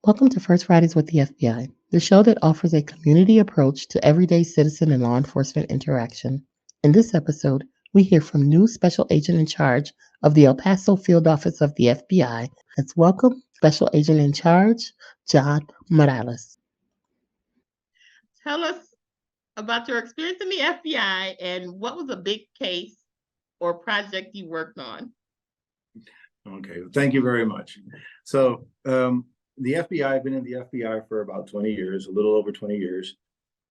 Welcome to First Fridays with the FBI, the show that offers a community approach to everyday citizen and law enforcement interaction. In this episode, we hear from new Special Agent in charge of the El Paso Field Office of the FBI. Let's welcome Special Agent in charge, John Morales. Tell us about your experience in the FBI and what was a big case or project you worked on. Okay, thank you very much. So the FBI, I've been in the FBI for about 20 years, a little over 20 years.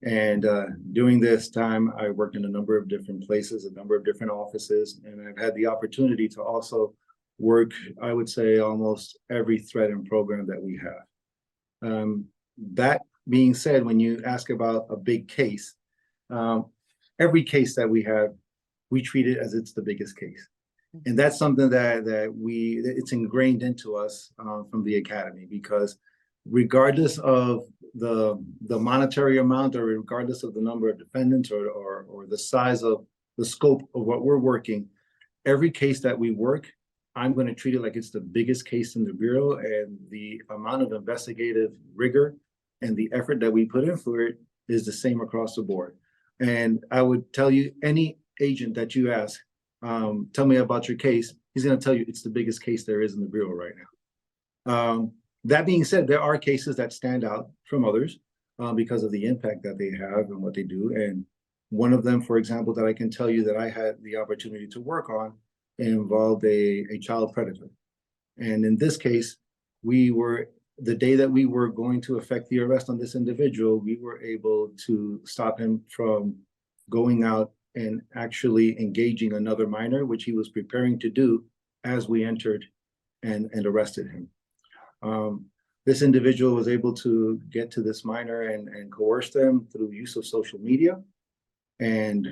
And during this time, I worked in a number of different places, a number of different offices, and I've had the opportunity to also work, I would say, almost every threat and program that we have. That being said, when you ask about a big case, every case that we have, we treat it as it's the biggest case. And that's something that it's ingrained into us from the academy, because regardless of the monetary amount, or regardless of the number of defendants, or the size of the scope of what we're working, every case that we work, I'm going to treat it like it's the biggest case in the Bureau, and the amount of investigative rigor and the effort that we put in for it is the same across the board. And I would tell you, any agent that you ask, tell me about your case, he's going to tell you it's the biggest case there is in the Bureau right now. That being said, there are cases that stand out from others because of the impact that they have and what they do. And one of them, for example, that I can tell you that I had the opportunity to work on involved a child predator. And in this case, the day that we were going to effect the arrest on this individual, we were able to stop him from going out and actually engaging another minor, which he was preparing to do as we entered and arrested him. This individual was able to get to this minor and coerce them through use of social media. And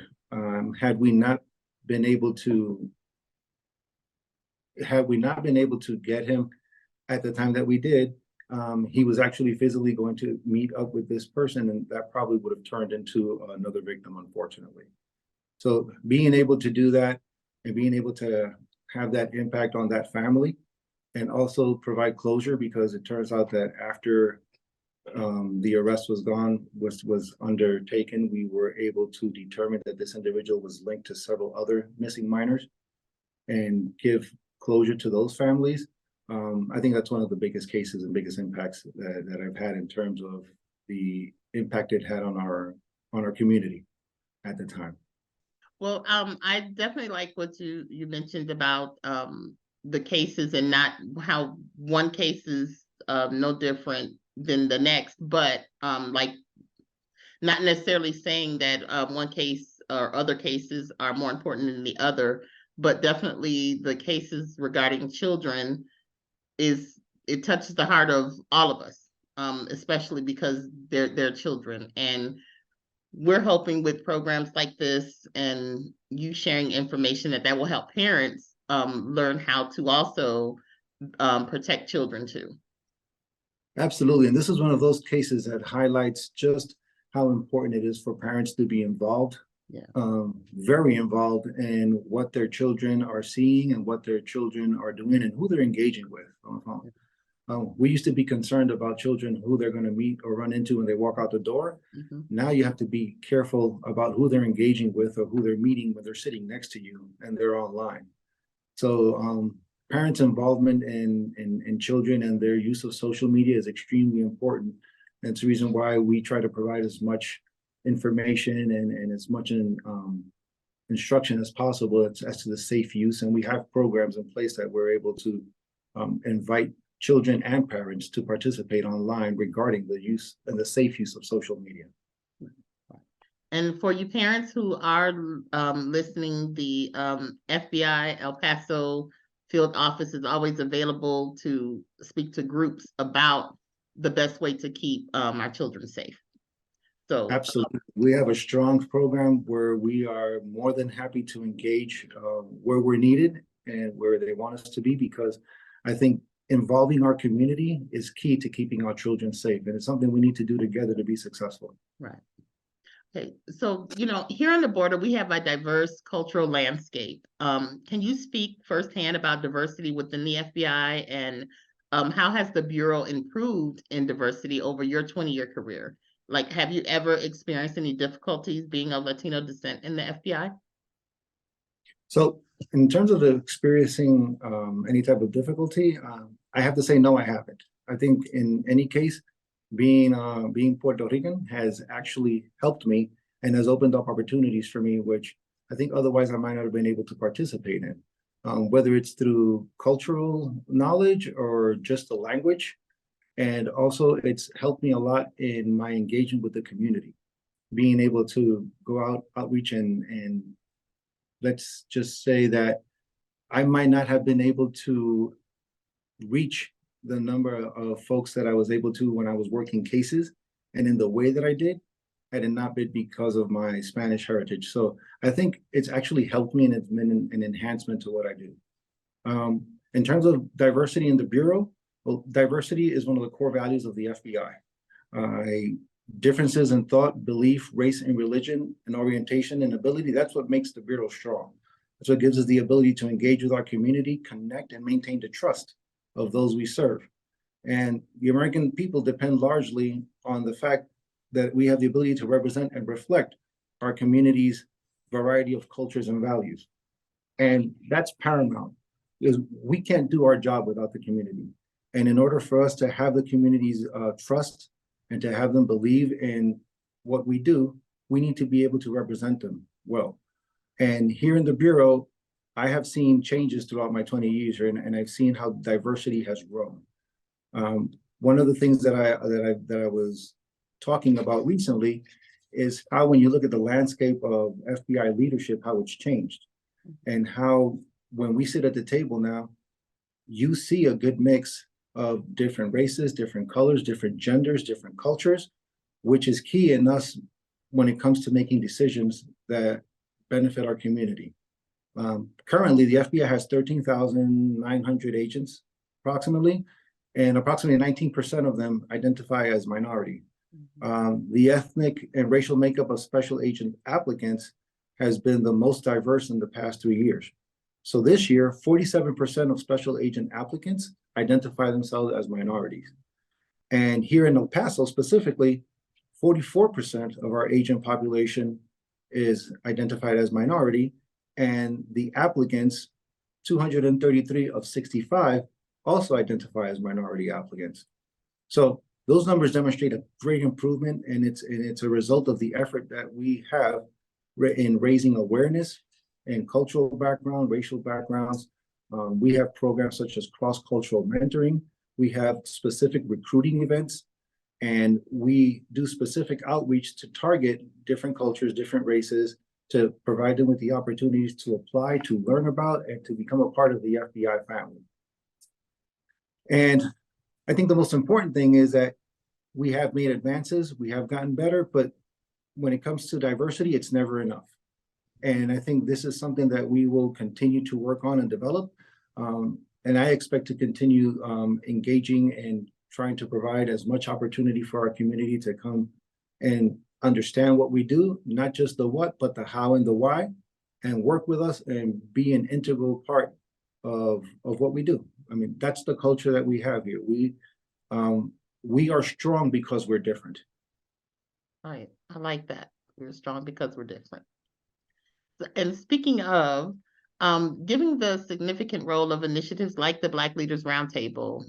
had we not been able to get him at the time that we did, he was actually physically going to meet up with this person, and that probably would have turned into another victim, unfortunately. So being able to do that and being able to have that impact on that family, and also provide closure, because it turns out that after the arrest was undertaken, we were able to determine that this individual was linked to several other missing minors, and give closure to those families. I think that's one of the biggest cases and biggest impacts that I've had in terms of the impact it had on our community at the time. Well, I definitely like what you mentioned about the cases, and not how one case is no different than the next, but like not necessarily saying that one case or other cases are more important than the other, but definitely the cases regarding children it touches the heart of all of us, especially because they're children. And we're hoping with programs like this and you sharing information that will help parents learn how to also protect children too. Absolutely. And this is one of those cases that highlights just how important it is for parents to be involved, very involved in what their children are seeing and what their children are doing and who they're engaging with. We used to be concerned about children, who they're going to meet or run into when they walk out the door. Mm-hmm. Now you have to be careful about who they're engaging with or who they're meeting when they're sitting next to you and they're online. So parents' involvement in children and their use of social media is extremely important. And it's the reason why we try to provide as much information and as much instruction as possible as to the safe use. And we have programs in place that we're able to invite children and parents to participate online regarding the use and the safe use of social media. And for you parents who are listening, the FBI El Paso Field Office is always available to speak to groups about the best way to keep our children safe. So absolutely, we have a strong program where we are more than happy to engage where we're needed and where they want us to be, because I think involving our community is key to keeping our children safe, and it's something we need to do together to be successful. Right. Okay, so here on the border we have a diverse cultural landscape. Can you speak firsthand about diversity within the FBI and how has the Bureau improved in diversity over your 20-year career? Like, have you ever experienced any difficulties being of Latino descent in the FBI? So in terms of experiencing any type of difficulty, I have to say, no, I haven't. I think in any case, being Puerto Rican has actually helped me and has opened up opportunities for me, which I think otherwise I might not have been able to participate in, whether it's through cultural knowledge or just the language. And also it's helped me a lot in my engagement with the community, being able to go out, outreach, and let's just say that I might not have been able to reach the number of folks that I was able to when I was working cases and in the way that I did, had it not been because of my Spanish heritage. So I think it's actually helped me and it's been an enhancement to what I do. In terms of diversity in the Bureau, well, diversity is one of the core values of the FBI. Differences in thought, belief, race, and religion, and orientation and ability, that's what makes the Bureau strong. That's what gives us the ability to engage with our community, connect, and maintain the trust of those we serve. And the American people depend largely on the fact that we have the ability to represent and reflect our community's variety of cultures and values. And that's paramount, because we can't do our job without the community. And in order for us to have the community's trust and to have them believe in what we do, we need to be able to represent them well. And here in the Bureau, I have seen changes throughout my 20 years here, and I've seen how diversity has grown. One of the things that I was talking about recently is how, when you look at the landscape of FBI leadership, how it's changed, and how when we sit at the table now, you see a good mix of different races, different colors, different genders, different cultures, which is key in us when it comes to making decisions that benefit our community. Currently, the FBI has 13,900 agents, approximately, and approximately 19% of them identify as minority. The ethnic and racial makeup of special agent applicants has been the most diverse in the past 3 years. So this year, 47% of special agent applicants identify themselves as minorities. And here in El Paso specifically, 44% of our agent population is identified as minority, and the applicants, 233 of 65, also identify as minority applicants. So those numbers demonstrate a great improvement, and it's a result of the effort that we have in raising awareness and cultural background, racial backgrounds. We have programs such as cross-cultural mentoring. We have specific recruiting events, and we do specific outreach to target different cultures, different races, to provide them with the opportunities to apply, to learn about, and to become a part of the FBI family. And I think the most important thing is that we have made advances, we have gotten better, but when it comes to diversity, it's never enough. And I think this is something that we will continue to work on and develop. And I expect to continue engaging and trying to provide as much opportunity for our community to come and understand what we do, not just the what, but the how and the why, and work with us and be an integral part of what we do. I mean, that's the culture that we have here. We are strong because we're different. Right. I like that. We're strong because we're different. And speaking of, given the significant role of initiatives like the Black Leaders Roundtable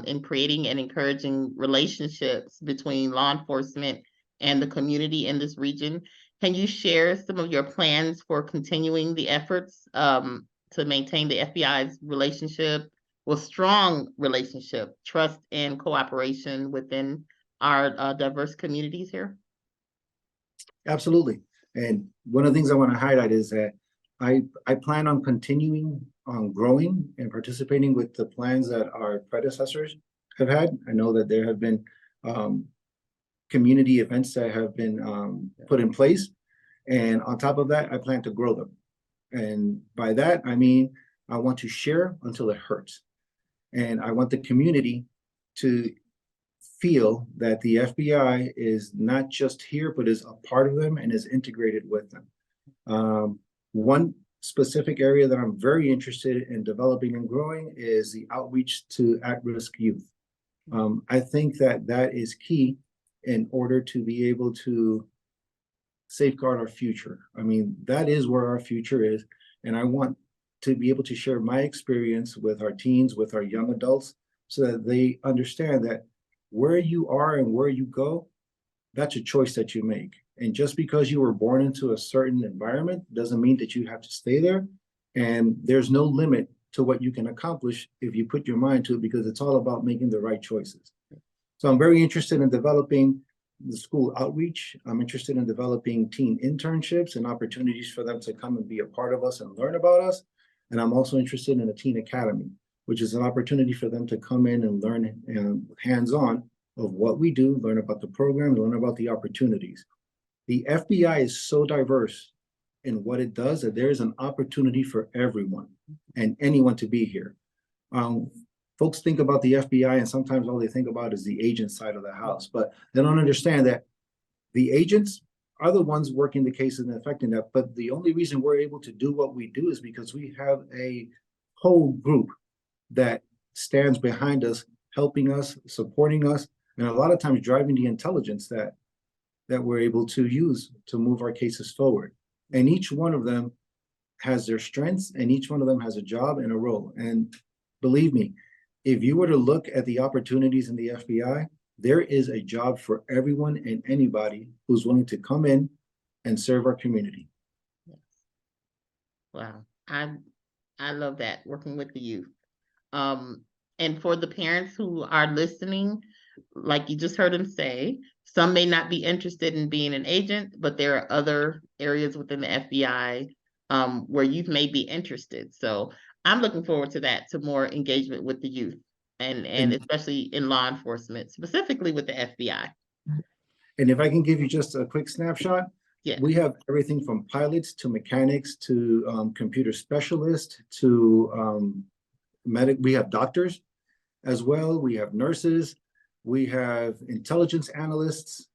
in creating and encouraging relationships between law enforcement and the community in this region, can you share some of your plans for continuing the efforts to maintain the FBI's strong relationship, trust, and cooperation within our diverse communities here? Absolutely. And one of the things I want to highlight is that I plan on continuing on growing and participating with the plans that our predecessors have had. I know that there have been community events that have been put in place. And on top of that, I plan to grow them. And by that, I mean, I want to share until it hurts. And I want the community to feel that the FBI is not just here, but is a part of them and is integrated with them. One specific area that I'm very interested in developing and growing is the outreach to at-risk youth. I think that that is key in order to be able to safeguard our future. I mean, that is where our future is. And I want to be able to share my experience with our teens, with our young adults, so that they understand that where you are and where you go, that's a choice that you make. And just because you were born into a certain environment doesn't mean that you have to stay there. And there's no limit to what you can accomplish if you put your mind to it, because it's all about making the right choices. So I'm very interested in developing the school outreach. I'm interested in developing teen internships and opportunities for them to come and be a part of us and learn about us. And I'm also interested in a teen academy, which is an opportunity for them to come in and learn hands-on of what we do, learn about the program, learn about the opportunities. The FBI is so diverse in what it does that there is an opportunity for everyone and anyone to be here. Folks think about the FBI and sometimes all they think about is the agent side of the house, but they don't understand that the agents are the ones working the cases and affecting that. But the only reason we're able to do what we do is because we have a whole group that stands behind us, helping us, supporting us, and a lot of times driving the intelligence that we're able to use to move our cases forward. And each one of them has their strengths, and each one of them has a job and a role. And believe me, if you were to look at the opportunities in the FBI, there is a job for everyone and anybody who's willing to come in and serve our community. Yes. Wow, I love that, working with the youth. And for the parents who are listening, like you just heard him say, some may not be interested in being an agent, but there are other areas within the FBI where youth may be interested. So I'm looking forward to that, to more engagement with the youth and especially in law enforcement, specifically with the FBI. And if I can give you just a quick snapshot, yeah, we have everything from pilots to mechanics to computer specialists to we have doctors as well. We have nurses. We have intelligence analysts,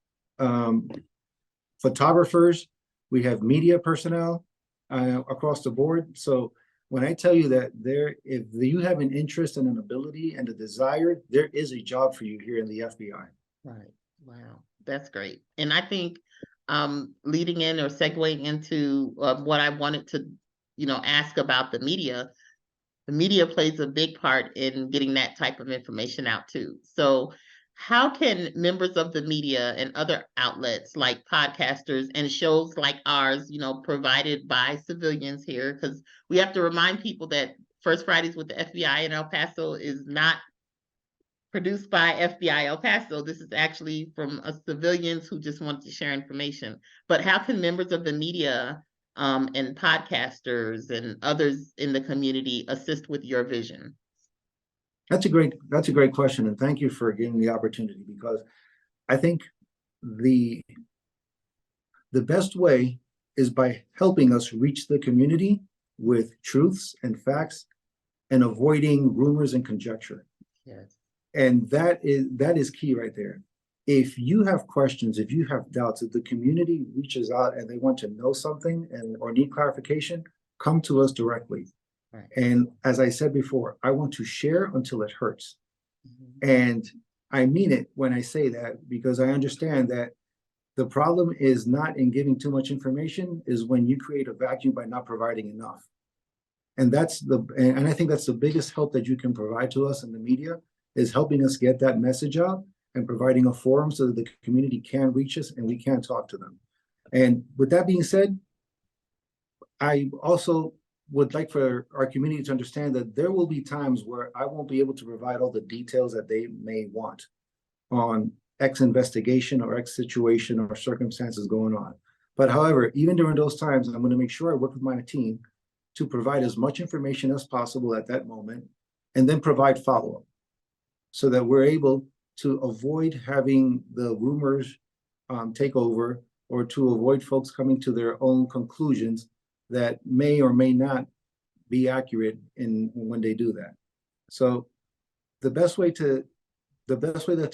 photographers. We have media personnel across the board. So when I tell you that if you have an interest and an ability and a desire, there is a job for you here in the FBI. Right. Wow, that's great. And I think leading in or segueing into what I wanted to, ask about the media plays a big part in getting that type of information out too. So how can members of the media and other outlets like podcasters and shows like ours, provided by civilians here, because we have to remind people that First Fridays with the FBI in El Paso is not produced by FBIElPaso. This is actually from civilians who just want to share information. But how can members of the media and podcasters and others in the community assist with your vision? That's a great question, and thank you for giving me the opportunity, because I think the best way is by helping us reach the community with truths and facts and avoiding rumors and conjecture. Yes. And that is key right there. If you have questions, if you have doubts, if the community reaches out and they want to know something or need clarification, come to us directly. Right. And as I said before, I want to share until it hurts. Mm-hmm. And I mean it when I say that, because I understand that the problem is not in giving too much information, is when you create a vacuum by not providing enough. And and I think that's the biggest help that you can provide to us in the media, is helping us get that message out and providing a forum so that the community can reach us and we can talk to them. And with that being said, I also would like for our community to understand that there will be times where I won't be able to provide all the details that they may want on X investigation or X situation or circumstances going on. But however, even during those times, I'm going to make sure I work with my team to provide as much information as possible at that moment, and then provide follow-up so that we're able to avoid having the rumors take over, or to avoid folks coming to their own conclusions that may or may not be accurate when they do that. So the best way to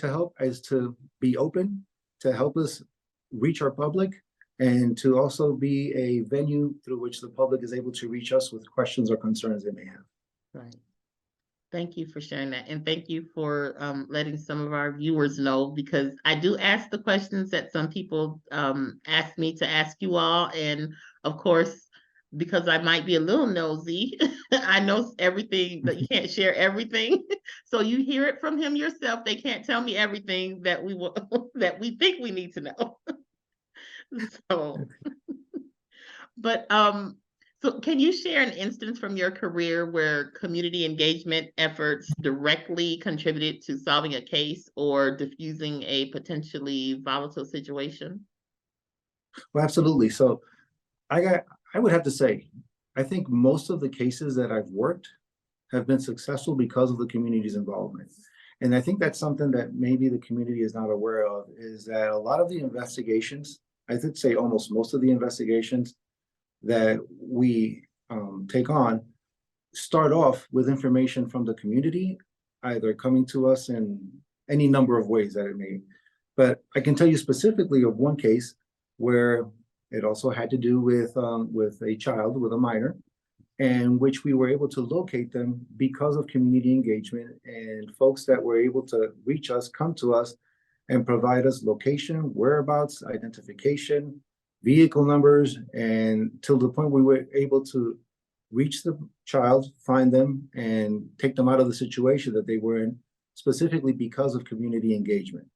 help is to be open, to help us reach our public, and to also be a venue through which the public is able to reach us with questions or concerns they may have. Right. Thank you for sharing that. And thank you for letting some of our viewers know, because I do ask the questions that some people ask me to ask you all. And of course, because I might be a little nosy, I know everything, that you can't share everything. So you hear it from him yourself. They can't tell me everything that we will, that we think we need to know. So, but so can you share an instance from your career where community engagement efforts directly contributed to solving a case or diffusing a potentially volatile situation? Well, absolutely. So I would have to say, I think most of the cases that I've worked have been successful because of the community's involvement. And I think that's something that maybe the community is not aware of, is that a lot of the investigations, I would say almost most of the investigations that we take on start off with information from the community, either coming to us in any number of ways that it may. But I can tell you specifically of one case where it also had to do with a child, with a minor, and which we were able to locate them because of community engagement and folks that were able to reach us, come to us, and provide us location, whereabouts, identification, vehicle numbers, and till the point we were able to reach the child, find them, and take them out of the situation that they were in, specifically because of community engagement.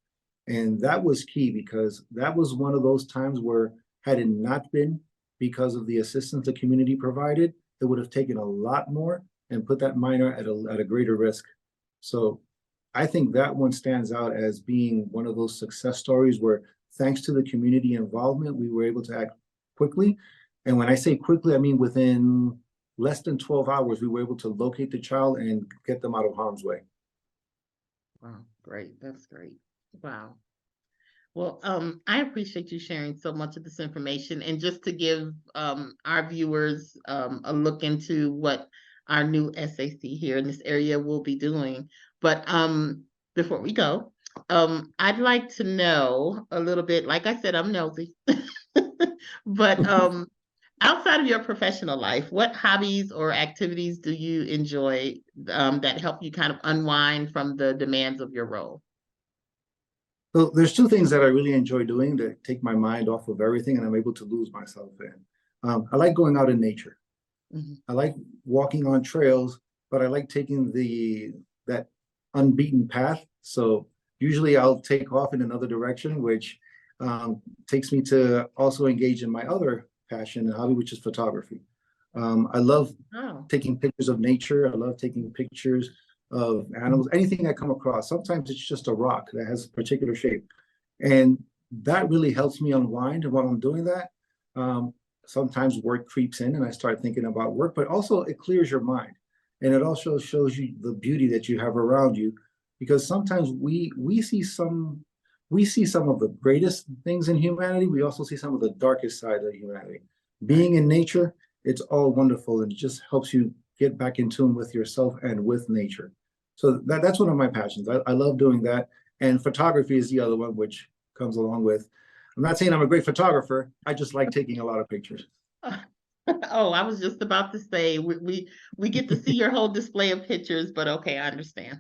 And that was key, because that was one of those times where, had it not been because of the assistance the community provided, it would have taken a lot more and put that minor at a greater risk. So I think that one stands out as being one of those success stories where, thanks to the community involvement, we were able to act quickly. And when I say quickly, I mean within less than 12 hours, we were able to locate the child and get them out of harm's way. Wow, great. That's great. Wow. Well, I appreciate you sharing so much of this information. And just to give our viewers a look into what our new SAC here in this area will be doing. But before we go, I'd like to know a little bit, like I said, I'm nosy, but outside of your professional life, what hobbies or activities do you enjoy that help you kind of unwind from the demands of your role? So there's two things that I really enjoy doing that take my mind off of everything and I'm able to lose myself in. I like going out in nature. Mm-hmm. I like walking on trails, but I like taking that unbeaten path. So usually I'll take off in another direction, which takes me to also engage in my other passion and hobby, which is photography. I love taking pictures of nature. I love taking pictures of animals, anything I come across. Sometimes it's just a rock that has a particular shape. And that really helps me unwind. And while I'm doing that, sometimes work creeps in and I start thinking about work, but also it clears your mind. And it also shows you the beauty that you have around you, because sometimes we see some of the greatest things in humanity. We also see some of the darkest side of humanity. Being in nature, it's all wonderful, and it just helps you get back in tune with yourself and with nature. So that's one of my passions. I love doing that. And photography is the other one, which comes along with. I'm not saying I'm a great photographer. I just like taking a lot of pictures. Oh, I was just about to say, we get to see your whole display of pictures, but okay, I understand.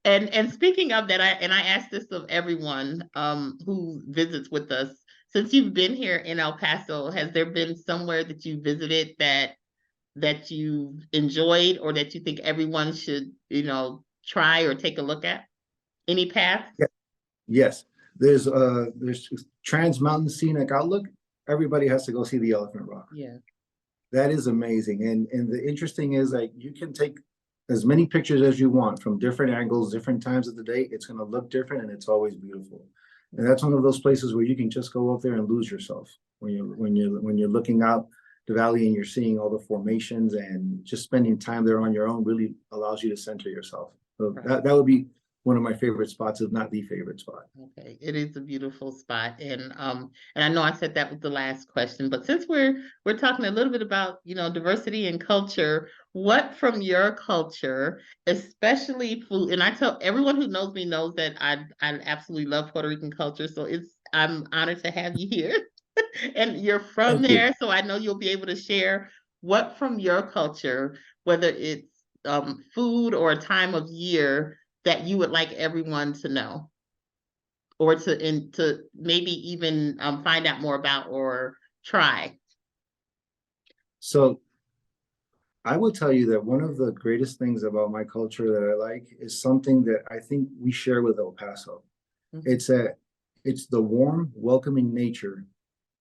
And speaking of that, I ask this of everyone who visits with us. Since you've been here in El Paso, has there been somewhere that you visited that you enjoyed, or that you think everyone should, try or take a look at? Any paths? Yeah. Yes, there's Trans Mountain Scenic Outlook. Everybody has to go see the Elephant Rock. Yeah, that is amazing. And the interesting is, like, you can take as many pictures as you want from different angles, different times of the day. It's going to look different, and it's always beautiful. And that's one of those places where you can just go up there and lose yourself when you're looking out the valley and you're seeing all the formations, and just spending time there on your own really allows you to center yourself. So that would be one of my favorite spots, if not the favorite spot. Okay, it is a beautiful spot, and I know I said that was the last question, but since we're talking a little bit about diversity and culture, what from your culture, especially food, and I tell everyone who knows me knows that I absolutely love Puerto Rican culture, so it's I'm honored to have you here. And you're from Thank you. there, so I know you'll be able to share what from your culture, whether it's food or a time of year that you would like everyone to know, or to maybe even find out more about or try. So I will tell you that one of the greatest things about my culture that I like is something that I think we share with El Paso. Mhm. It's the warm, welcoming nature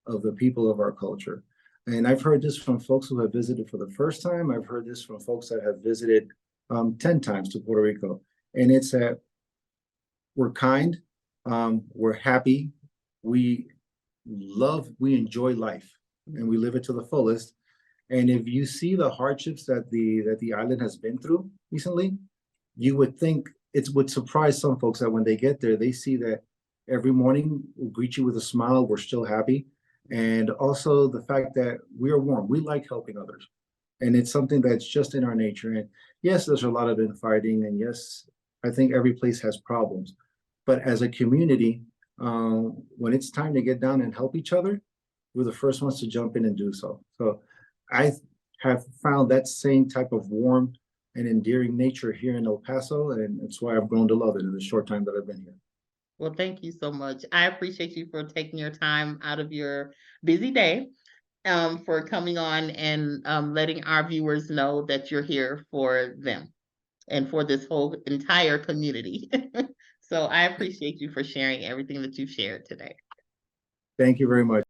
of the people of our culture. And I've heard this from folks who have visited for the first time. I've heard this from folks that have visited 10 times to Puerto Rico. And it's that we're kind, we're happy, we we enjoy life, and we live it to the fullest. And if you see the hardships that the island has been through recently, you would think it would surprise some folks that when they get there, they see that every morning we'll greet you with a smile, we're still happy. And also the fact that we are warm, we like helping others. And it's something that's just in our nature. And yes, there's a lot of infighting, and yes, I think every place has problems. But as a community, when it's time to get down and help each other, we're the first ones to jump in and do so. So I have found that same type of warm and endearing nature here in El Paso, and it's why I've grown to love it in the short time that I've been here. Well, thank you so much. I appreciate you for taking your time out of your busy day, for coming on and letting our viewers know that you're here for them and for this whole entire community. So I appreciate you for sharing everything that you've shared today. Thank you very much.